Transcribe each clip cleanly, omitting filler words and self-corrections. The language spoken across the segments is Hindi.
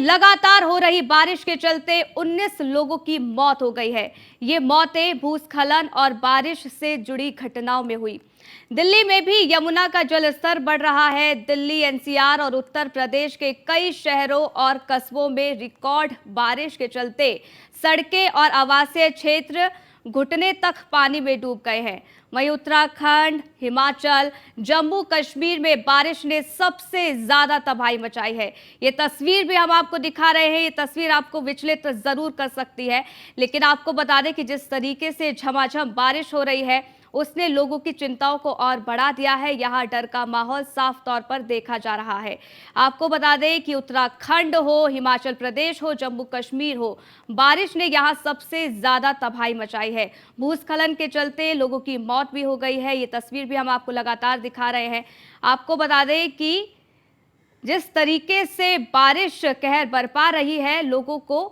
लगातार हो रही बारिश के चलते 19 लोगों की मौत हो गई है। ये मौतें भूस्खलन और बारिश से जुड़ी घटनाओं में हुई। दिल्ली में भी यमुना का जल स्तर बढ़ रहा है। दिल्ली, एनसीआर और उत्तर प्रदेश के कई शहरों और कस्बों में रिकॉर्ड बारिश के चलते सड़कें और आवासीय क्षेत्र घुटने तक पानी में डूब गए हैं। वहीं उत्तराखंड, हिमाचल, जम्मू कश्मीर में बारिश ने सबसे ज्यादा तबाही मचाई है। ये तस्वीर भी हम आपको दिखा रहे हैं। ये तस्वीर आपको विचलित जरूर कर सकती है, लेकिन आपको बता दें कि जिस तरीके से झमाझम बारिश हो रही है उसने लोगों की चिंताओं को और बढ़ा दिया है। यहाँ डर का माहौल साफ तौर पर देखा जा रहा है। आपको बता दें कि उत्तराखंड हो, हिमाचल प्रदेश हो, जम्मू कश्मीर हो, बारिश ने यहाँ सबसे ज्यादा तबाही मचाई है। भूस्खलन के चलते लोगों की मौत भी हो गई है। ये तस्वीर भी हम आपको लगातार दिखा रहे हैं। आपको बता दें कि जिस तरीके से बारिश कहर बरपा रही है, लोगों को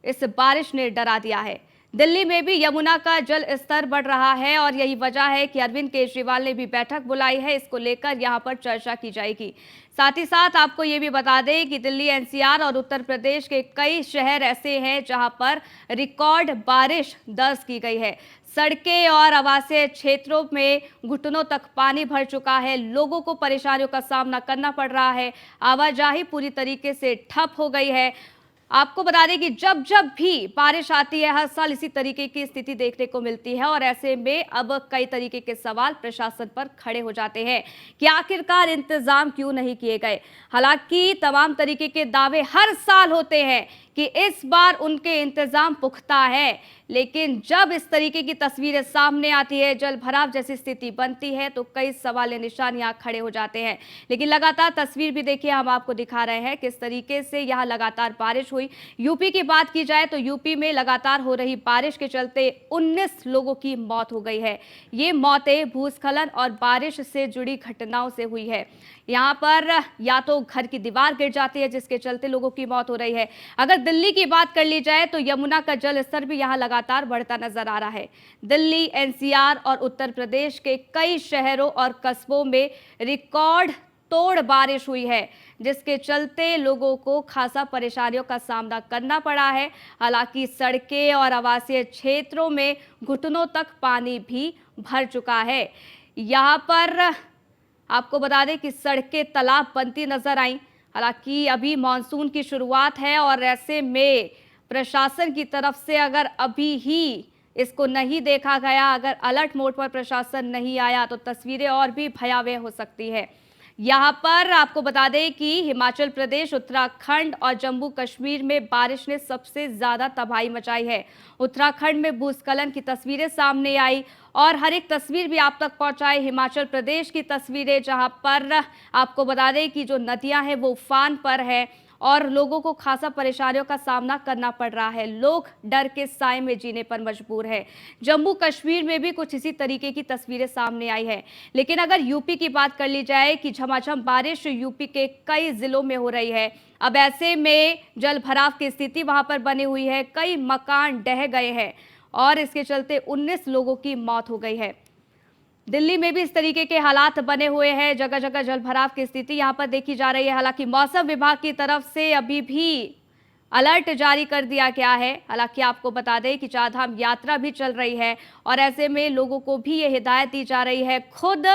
इस बारिश ने डरा दिया है। दिल्ली में भी यमुना का जल स्तर बढ़ रहा है और यही वजह है कि अरविंद केजरीवाल ने भी बैठक बुलाई है। इसको लेकर यहां पर चर्चा की जाएगी। साथ ही साथ आपको ये भी बता दें कि दिल्ली, एनसीआर और उत्तर प्रदेश के कई शहर ऐसे हैं जहां पर रिकॉर्ड बारिश दर्ज की गई है। सड़कें और आवासीय क्षेत्रों में घुटनों तक पानी भर चुका है। लोगों को परेशानियों का सामना करना पड़ रहा है। आवाजाही पूरी तरीके से ठप हो गई है। आपको बता दें कि जब जब भी बारिश आती है, हर साल इसी तरीके की स्थिति देखने को मिलती है और ऐसे में अब कई तरीके के सवाल प्रशासन पर खड़े हो जाते हैं कि आखिरकार इंतजाम क्यों नहीं किए गए। हालांकि तमाम तरीके के दावे हर साल होते हैं कि इस बार उनके इंतजाम पुख्ता है, लेकिन जब इस तरीके की तस्वीरें सामने आती है, जल भराव जैसी स्थिति बनती है, तो कई सवाल निशान यहाँ खड़े हो जाते हैं। लेकिन लगातार तस्वीर भी देखिए, हम आपको दिखा रहे हैं किस तरीके से यहाँ लगातार बारिश हुई। यूपी की बात की जाए तो यूपी में लगातार हो रही बारिश के चलते 19 लोगों की मौत हो गई है। ये मौतें भूस्खलन और बारिश से जुड़ी घटनाओं से हुई है। यहाँ पर या तो घर की दीवार गिर जाती है जिसके चलते लोगों की मौत हो रही है। अगर दिल्ली की बात कर ली जाए तो यमुना का जल स्तर भी यहाँ लगातार बढ़ता नजर आ रहा है। दिल्ली, एनसीआर और उत्तर प्रदेश के कई शहरों और कस्बों में रिकॉर्ड तोड़ बारिश हुई है, जिसके चलते लोगों को खासा परेशानियों का सामना करना पड़ा है। हालांकि सड़कें और आवासीय क्षेत्रों में घुटनों तक पानी भी भर चुका है। यहाँ पर आपको बता दें कि सड़कें तालाब बनती नजर आई। हालांकि अभी मानसून की शुरुआत है और ऐसे में प्रशासन की तरफ से अगर अभी ही इसको नहीं देखा गया, अगर अलर्ट मोड पर प्रशासन नहीं आया, तो तस्वीरें और भी भयावह हो सकती है। यहाँ पर आपको बता दें कि हिमाचल प्रदेश, उत्तराखंड और जम्मू कश्मीर में बारिश ने सबसे ज्यादा तबाही मचाई है। उत्तराखंड में भूस्खलन की तस्वीरें सामने आई और हर एक तस्वीर भी आप तक पहुंचाई। हिमाचल प्रदेश की तस्वीरें, जहां पर आपको बता दें कि जो नदियां हैं वो उफान पर है और लोगों को खासा परेशानियों का सामना करना पड़ रहा है। लोग डर के साए में जीने पर मजबूर है। जम्मू कश्मीर में भी कुछ इसी तरीके की तस्वीरें सामने आई है। लेकिन अगर यूपी की बात कर ली जाए कि झमाझम बारिश यूपी के कई जिलों में हो रही है, अब ऐसे में जल भराव की स्थिति वहां पर बनी हुई है। कई मकान ढह गए हैं और इसके चलते 19 लोगों की मौत हो गई है। दिल्ली में भी इस तरीके के हालात बने हुए हैं। जगह जगह जल भराव की स्थिति यहां पर देखी जा रही है। हालांकि मौसम विभाग की तरफ से अभी भी अलर्ट जारी कर दिया गया है। हालांकि आपको बता दें कि चारधाम यात्रा भी चल रही है और ऐसे में लोगों को भी ये हिदायत दी जा रही है खुद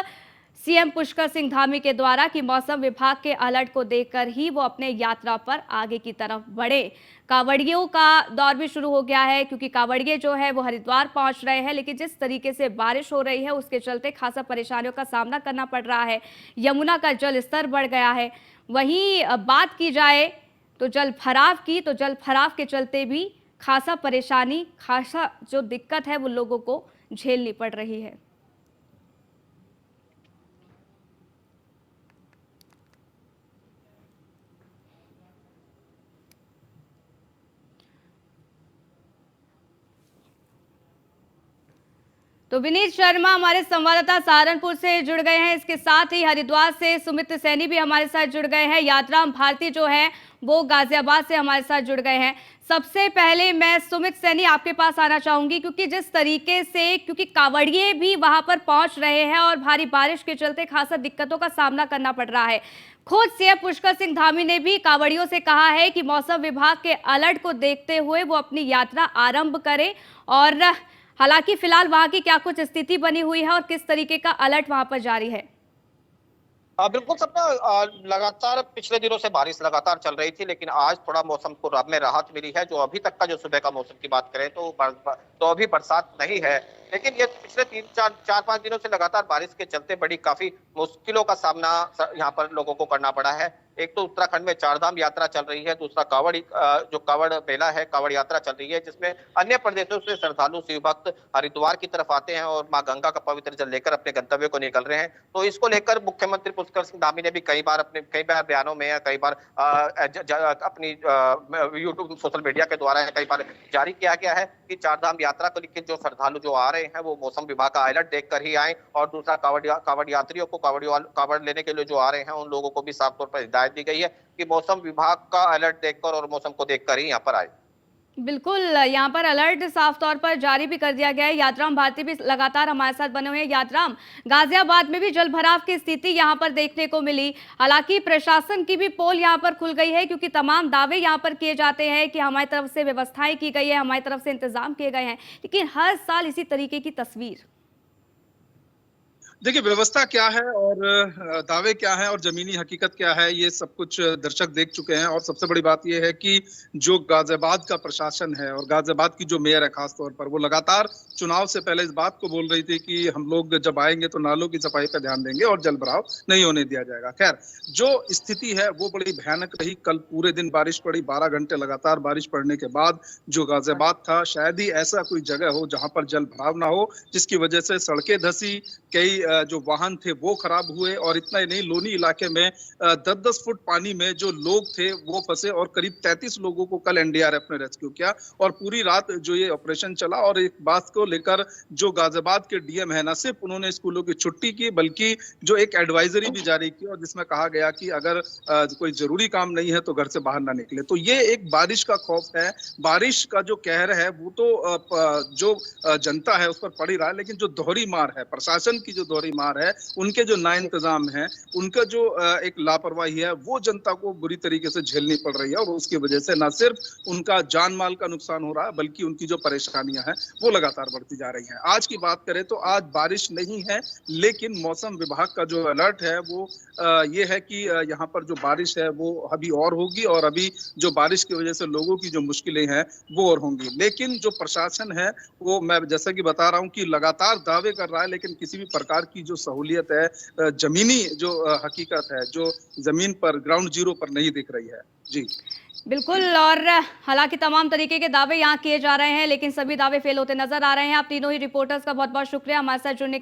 सीएम पुष्कर सिंह धामी के द्वारा कि मौसम विभाग के अलर्ट को देखकर ही वो अपने यात्रा पर आगे की तरफ बढ़े। कांवड़ियों का दौर भी शुरू हो गया है, क्योंकि कांवड़िए जो है वो हरिद्वार पहुंच रहे हैं, लेकिन जिस तरीके से बारिश हो रही है उसके चलते खासा परेशानियों का सामना करना पड़ रहा है। यमुना का जल स्तर बढ़ गया है। वहीं बात की जाए तो जल भराव की, तो जल भराव के चलते भी खासा परेशानी, खासा जो दिक्कत है वो लोगों को झेलनी पड़ रही है। तो विनीत शर्मा हमारे संवाददाता सहारनपुर से जुड़ गए हैं। इसके साथ ही हरिद्वार से सुमित सैनी भी हमारे साथ जुड़ गए हैं। यात्राराम भारती जो है वो गाजियाबाद से हमारे साथ जुड़ गए हैं। सबसे पहले मैं सुमित सैनी आपके पास आना चाहूंगी, क्योंकि जिस तरीके से कांवड़िए भी वहां पर पहुंच रहे हैं और भारी बारिश के चलते खासा दिक्कतों का सामना करना पड़ रहा है। खुद सीएम पुष्कर सिंह धामी ने भी कांवड़ियों से कहा है कि मौसम विभाग के अलर्ट को देखते हुए वो अपनी यात्रा आरंभ करें। और हालांकि फिलहाल वहां की क्या कुछ स्थिति बनी हुई है और किस तरीके का अलर्ट वहां पर जारी है। बिल्कुल सपना, लगातार पिछले दिनों से बारिश लगातार चल रही थी, लेकिन आज थोड़ा मौसम को में राहत मिली है। जो अभी तक का जो सुबह का मौसम की बात करें तो अभी बरसात नहीं है, लेकिन ये पिछले 3-4-5 दिनों से लगातार बारिश के चलते बड़ी काफी मुश्किलों का सामना यहाँ पर लोगों को करना पड़ा है। एक तो उत्तराखंड में चारधाम यात्रा चल रही है, दूसरा जो कांवड़ मेला है, कांवड़ यात्रा चल रही है, जिसमें अन्य प्रदेशों से श्रद्धालु शिव भक्त हरिद्वार की तरफ आते हैं और मां गंगा का पवित्र जल लेकर अपने गंतव्य को निकल रहे हैं। तो इसको लेकर मुख्यमंत्री पुष्कर सिंह धामी ने भी कई बार बयानों में या कई बार अपनी यूट्यूब सोशल मीडिया के द्वारा कई बार जारी किया गया है कि चारधाम यात्रा को लेकर जो श्रद्धालु जो आ रहे हैं वो मौसम विभाग का अलर्ट देखकर ही आए, और दूसरा कांवड़ यात्रियों को कांवड़ लेने के लिए जो आ रहे हैं उन लोगों को भी साफ तौर पर हिदायत दी गई है कि मौसम विभाग का अलर्ट देखकर और मौसम को देखकर ही यहाँ पर आए। बिल्कुल, यहाँ पर अलर्ट साफ तौर पर जारी भी कर दिया गया है। यात्राम भारती भी लगातार हमारे साथ बने हुए हैं। यात्राम, गाजियाबाद में भी जल भराव की स्थिति यहाँ पर देखने को मिली। हालांकि प्रशासन की भी पोल यहाँ पर खुल गई है, क्योंकि तमाम दावे यहाँ पर किए जाते हैं कि हमारी तरफ से व्यवस्थाएं की गई है, हमारी तरफ से इंतजाम किए गए हैं, लेकिन हर साल इसी तरीके की तस्वीर। देखिए, व्यवस्था क्या है और दावे क्या है और जमीनी हकीकत क्या है, ये सब कुछ दर्शक देख चुके हैं। और सबसे बड़ी बात ये है कि जो गाजियाबाद का प्रशासन है और गाजियाबाद की जो मेयर है खास तौर पर, वो लगातार चुनाव से पहले इस बात को बोल रही थी कि हम लोग जब आएंगे तो नालों की सफाई पर ध्यान देंगे और जल भराव नहीं होने दिया जाएगा। खैर, जो स्थिति है वो बड़ी भयानक रही। कल पूरे दिन बारिश पड़ी, 12 घंटे लगातार बारिश पड़ने के बाद जो गाजियाबाद था, शायद ही ऐसा कोई जगह हो जहां पर जल भराव ना हो, जिसकी वजह से सड़कें धंसी, कई जो वाहन थे वो खराब हुए। और इतना ही नहीं, लोनी इलाके में 10-10 फुट पानी में जो लोग थे वो फंसे और करीब 33 लोगों को कल एनडीआरएफ ने रेस्क्यू किया। और पूरी रात जो ये ऑपरेशन चला, और एक बात को लेकर जो गाजियाबाद के डीएम है, न सिर्फ उन्होंने स्कूलों की छुट्टी की बल्कि जो एक एडवाइजरी भी जारी की, और जिसमें कहा गया कि अगर कोई जरूरी काम नहीं है तो घर से बाहर ना निकले। तो ये एक बारिश का खौफ है, बारिश का जो कहर है वो तो जो जनता है उस पर पड़ ही रहा है, लेकिन जो दोहरी मार है, प्रशासन की जो दोहरी मार है, उनके जो ना इंतजाम है, उनका जो एक लापरवाही है, वो जनता को बुरी तरीके से झेलनी पड़ रही है। और उसकी वजह से न सिर्फ उनका जान माल का नुकसान हो रहा है, बल्कि उनकी जो परेशानियां हैं वो लगातार बढ़ती जा रही हैं। आज की बात करें तो आज बारिश नहीं है, लेकिन मौसम विभाग का जो अलर्ट है वो ये है कि यहाँ पर जो बारिश है वो अभी और होगी, और अभी जो बारिश की वजह से लोगों की जो मुश्किलें हैं वो और होंगी। लेकिन जो प्रशासन है वो, मैं जैसा कि बता रहा हूँ कि लगातार दावे कर रहा है, लेकिन किसी भी प्रकार की जो सहूलियत है, जमीनी जो हकीकत है, जो जमीन पर ग्राउंड जीरो पर नहीं दिख रही है। जी बिल्कुल, और हालांकि तमाम तरीके के दावे यहाँ किए जा रहे हैं, लेकिन सभी दावे फेल होते नजर आ रहे हैं। आप तीनों ही रिपोर्टर्स का बहुत बहुत शुक्रिया हमारे साथ जुड़ने